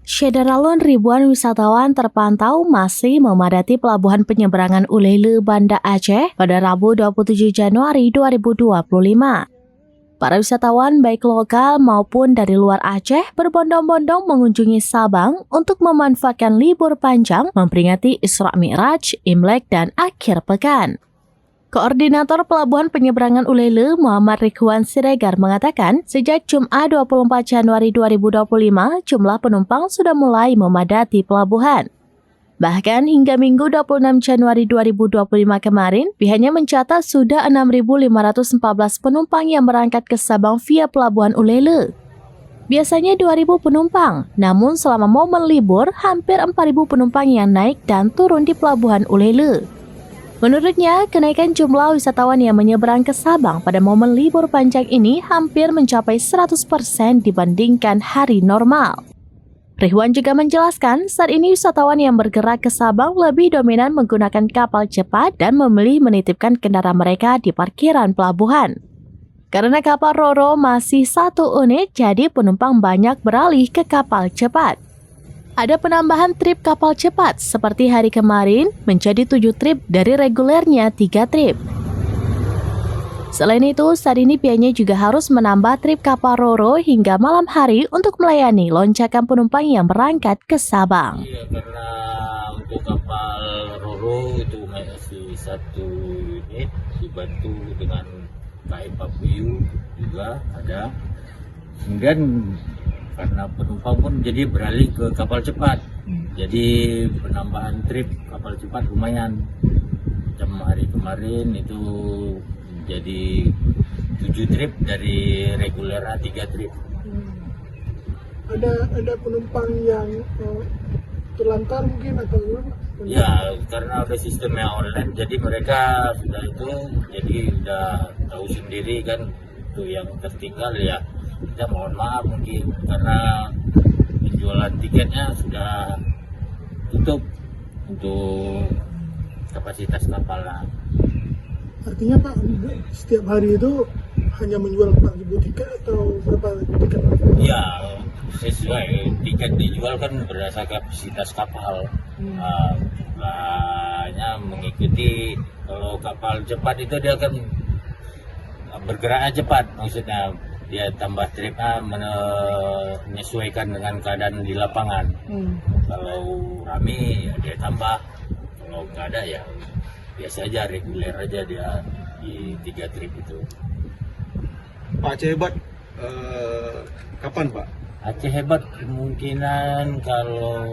Syedaralun ribuan wisatawan terpantau masih memadati pelabuhan penyeberangan Ulele, Banda Aceh pada Rabu 27 Januari 2025. Para wisatawan baik lokal maupun dari luar Aceh berbondong-bondong mengunjungi Sabang untuk memanfaatkan libur panjang memperingati Isra Mi'raj, Imlek, dan akhir pekan. Koordinator Pelabuhan Penyeberangan Ulele, Muhammad Ridwan Siregar mengatakan, sejak Jumat 24 Januari 2025, jumlah penumpang sudah mulai memadati pelabuhan. Bahkan hingga Minggu 26 Januari 2025 kemarin, pihaknya mencatat sudah 6.514 penumpang yang berangkat ke Sabang via Pelabuhan Ulele. Biasanya 2.000 penumpang, namun selama momen libur, hampir 4.000 penumpang yang naik dan turun di Pelabuhan Ulele. Menurutnya, kenaikan jumlah wisatawan yang menyeberang ke Sabang pada momen libur panjang ini hampir mencapai 100% dibandingkan hari normal. Ridwan juga menjelaskan, saat ini wisatawan yang bergerak ke Sabang lebih dominan menggunakan kapal cepat dan memilih menitipkan kendaraan mereka di parkiran pelabuhan. Karena kapal Ro-Ro masih satu unit, jadi penumpang banyak beralih ke kapal cepat. Ada penambahan trip kapal cepat seperti hari kemarin menjadi 7 trip dari regulernya 3 trip. Selain itu, saat ini pihaknya juga harus menambah trip kapal Ro-Ro hingga malam hari untuk melayani lonjakan penumpang yang berangkat ke Sabang. Iya, karena untuk kapal Ro-Ro itu masih satu unit dibantu dengan KM Papuyu juga ada. Kemudian karena penumpang pun jadi beralih ke kapal cepat. Jadi penambahan trip kapal cepat lumayan. Macam hari kemarin itu jadi 7 trip dari reguler 3 trip. Ada penumpang yang terlantar mungkin atau gimana? Ya, karena udah sistemnya online, jadi mereka sudah itu, jadi udah tahu sendiri kan, itu yang tertinggal ya. Kita mohon maaf mungkin karena penjualan tiketnya sudah tutup untuk kapasitas kapalnya. Artinya Pak, setiap hari itu hanya menjual 4.000 tiket atau berapa tiket? Ya, sesuai tiket dijual kan berdasarkan kapasitas kapal. Jumlahnya mengikuti, kalau kapal cepat itu dia akan bergeraknya cepat, maksudnya dia tambah tripnya menyesuaikan dengan keadaan di lapangan. Kalau rame ya dia tambah, kalau nggak ada ya biasa aja, reguler aja dia di 3 trip itu. Pak Aceh Hebat kapan Pak? Aceh Hebat kemungkinan kalau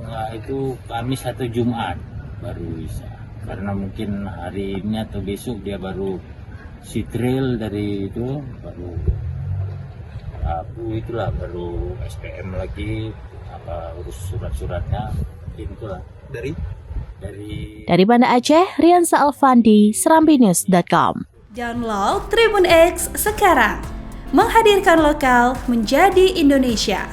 nggak itu Kamis atau Jumat baru bisa, karena mungkin hari ini atau besok dia baru sitril dari itu, baru itulah baru SPM lagi, apa urus surat-suratnya itulah. Dari Banda Aceh, Riansa Alfandi, serambinews.com. Download Tribun X sekarang, menghadirkan lokal menjadi Indonesia.